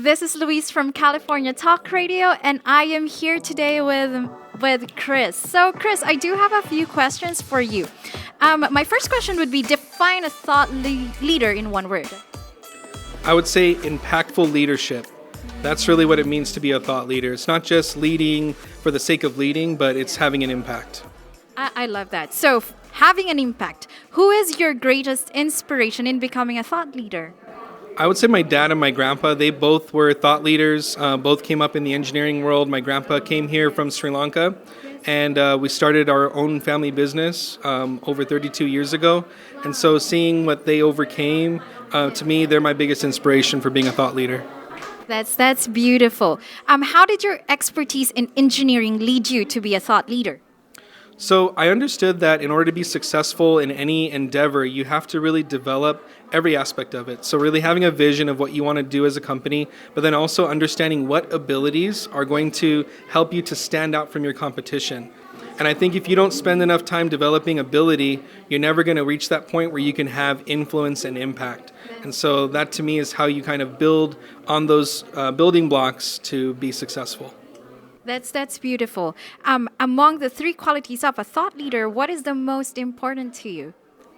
This is Louise from California Talk Radio, and I am here today with Kris. So, Kris, I do have a few questions for you. My first question would be: define a thought leader in one word. I would say impactful leadership. That's really what it means to be a thought leader. It's not just leading for the sake of leading, but it's having an impact. I love that. So, having an impact. Who is your greatest inspiration in becoming a thought leader? I would say my dad and my grandpa, they both were thought leaders, both came up in the engineering world. My grandpa came here from Sri Lanka, and we started our own family business over 32 years ago. And so seeing what they overcame, to me, they're my biggest inspiration for being a thought leader. That's beautiful. How did your expertise in engineering lead you to be a thought leader? So I understood that in order to be successful in any endeavor, you have to really develop every aspect of it. So really having a vision of what you want to do as a company, but then also understanding what abilities are going to help you to stand out from your competition. And I think if you don't spend enough time developing ability, you're never going to reach that point where you can have influence and impact. And so that to me is how you kind of build on those building blocks to be successful. That's beautiful. Among the three qualities of a thought leader, what is the most important to you?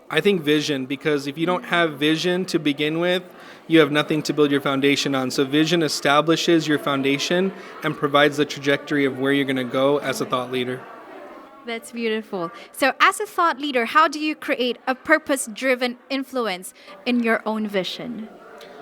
I think vision, because if you don't have vision to begin with, you have nothing to build your foundation on. So vision establishes your foundation and provides the trajectory of where you're going to go as a thought leader. That's beautiful. So as a thought leader, how do you create a purpose-driven influence in your own vision?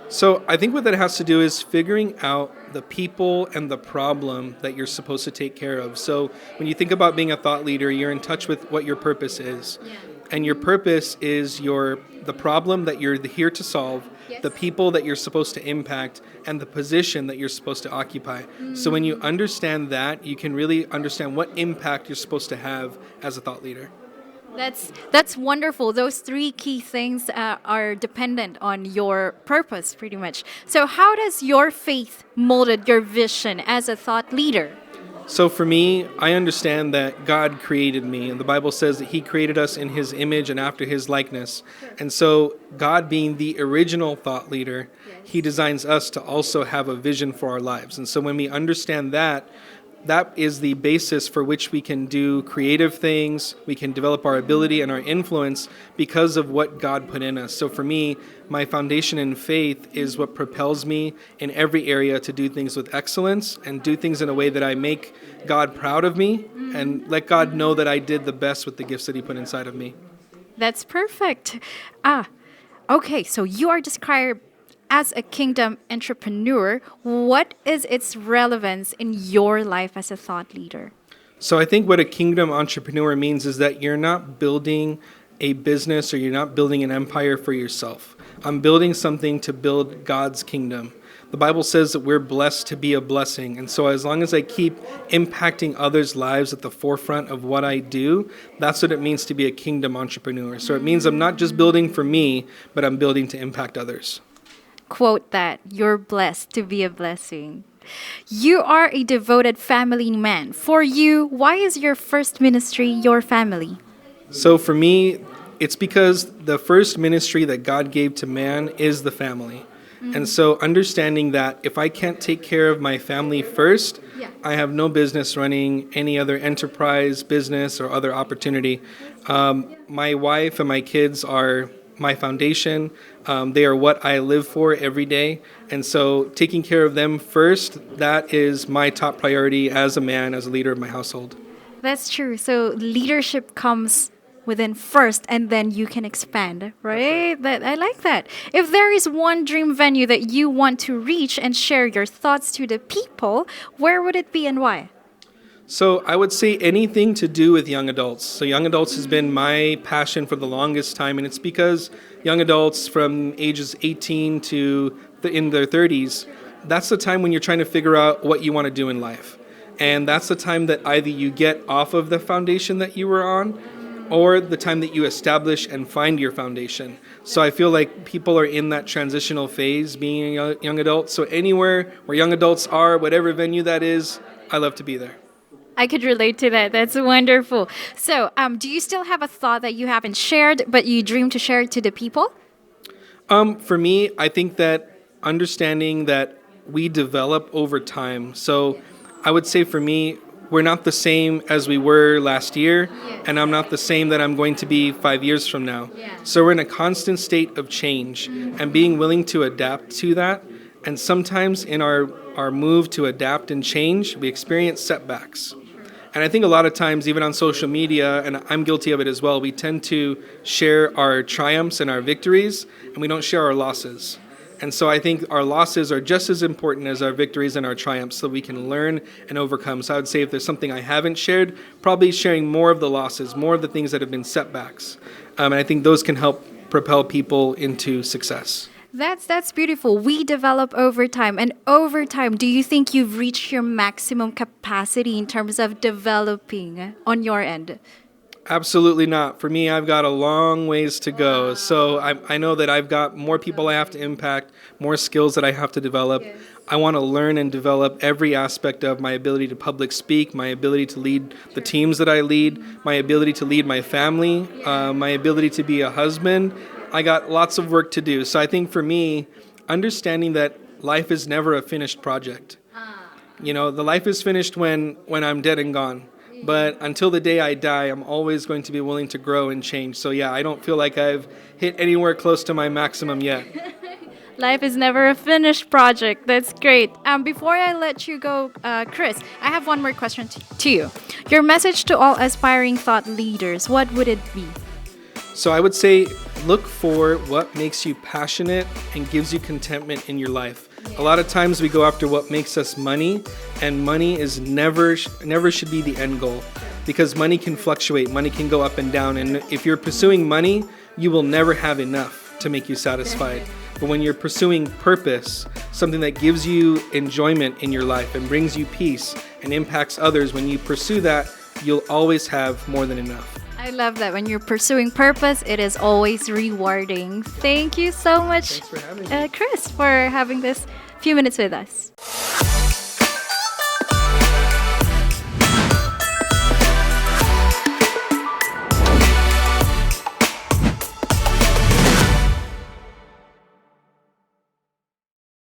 So I think what that has to do is figuring out the people and the problem that you're supposed to take care of. So when you think about being a thought leader, you're in touch with what your purpose is. Yeah. And your purpose is the problem that you're here to solve, yes, the people that you're supposed to impact, and the position that you're supposed to occupy. So when you understand that, you can really understand what impact you're supposed to have as a thought leader. That's wonderful. Those three key things are dependent on your purpose, pretty much. So how does your faith molded your vision as a thought leader? So for me, I understand that God created me, and the Bible says that He created us in His image and after His likeness. And so God being the original thought leader, He designs us to also have a vision for our lives. And so when we understand that, that is the basis for which we can do creative things, we can develop our ability and our influence because of what God put in us. So for me, my foundation in faith is what propels me in every area to do things with excellence and do things in a way that I make God proud of me and let God know that I did the best with the gifts that He put inside of me. That's perfect. Okay, so you are described as a kingdom entrepreneur. What is its relevance in your life as a thought leader? So I think what a kingdom entrepreneur means is that you're not building a business or you're not building an empire for yourself. I'm building something to build God's kingdom. The Bible says that we're blessed to be a blessing. And so as long as I keep impacting others' lives at the forefront of what I do, that's what it means to be a kingdom entrepreneur. So it means I'm not just building for me, but I'm building to impact others. Quote that, you're blessed to be a blessing. You are a devoted family man. For you, why is your first ministry your family? So for me, it's because the first ministry that God gave to man is the family. And so understanding that if I can't take care of my family first, I have no business running any other enterprise, business, or other opportunity. My wife and my kids are my foundation. They are what I live for every day. And so taking care of them first, that is my top priority as a man, as a leader of my household. That's true. So leadership comes within first, and then you can expand, right? I like that. If there is one dream venue that you want to reach and share your thoughts to the people, where would it be and why? So I would say anything to do with young adults. So young adults has been my passion for the longest time, and it's because young adults from ages 18 to in their 30s, that's the time when you're trying to figure out what you want to do in life. And that's the time that either you get off of the foundation that you were on, or the time that you establish and find your foundation. So I feel like people are in that transitional phase being a young adult. So anywhere where young adults are, whatever venue that is, I love to be there. I could relate to that. That's wonderful. So do you still have a thought that you haven't shared, but you dream to share to the people? For me, I think that understanding that we develop over time. So I would say for me, we're not the same as we were last year, and I'm not the same that I'm going to be 5 years from now. So we're in a constant state of change and being willing to adapt to that. And sometimes in our move to adapt and change, we experience setbacks. And I think a lot of times, even on social media, and I'm guilty of it as well, we tend to share our triumphs and our victories, and we don't share our losses. And so I think our losses are just as important as our victories and our triumphs so we can learn and overcome. So I would say if there's something I haven't shared, probably sharing more of the losses, more of the things that have been setbacks. And I think those can help propel people into success. That's beautiful. We develop over time. And over time, do you think you've reached your maximum capacity in terms of developing on your end? Absolutely not. For me, I've got a long ways to go. So I know that I've got more people I have to impact, more skills that I have to develop. Yes. I want to learn and develop every aspect of my ability to public speak, my ability to lead the teams that I lead, my ability to lead my family, my ability to be a husband. I got lots of work to do. So I think for me, understanding that life is never a finished project. You know, the life is finished when I'm dead and gone. But until the day I die, I'm always going to be willing to grow and change. So yeah, I don't feel like I've hit anywhere close to my maximum yet. Life is never a finished project. That's great. Before I let you go, Kris, I have one more question to you. Your message to all aspiring thought leaders, what would it be? So I would say look for what makes you passionate and gives you contentment in your life. A lot of times we go after what makes us money, and money is never should be the end goal, because money can fluctuate, money can go up and down, and if you're pursuing money, you will never have enough to make you satisfied. But when you're pursuing purpose, something that gives you enjoyment in your life and brings you peace and impacts others, when you pursue that, you'll always have more than enough. I love that. When you're pursuing purpose, it is always rewarding. Thank you so much, Thanks for having me. Kris, for having this few minutes with us.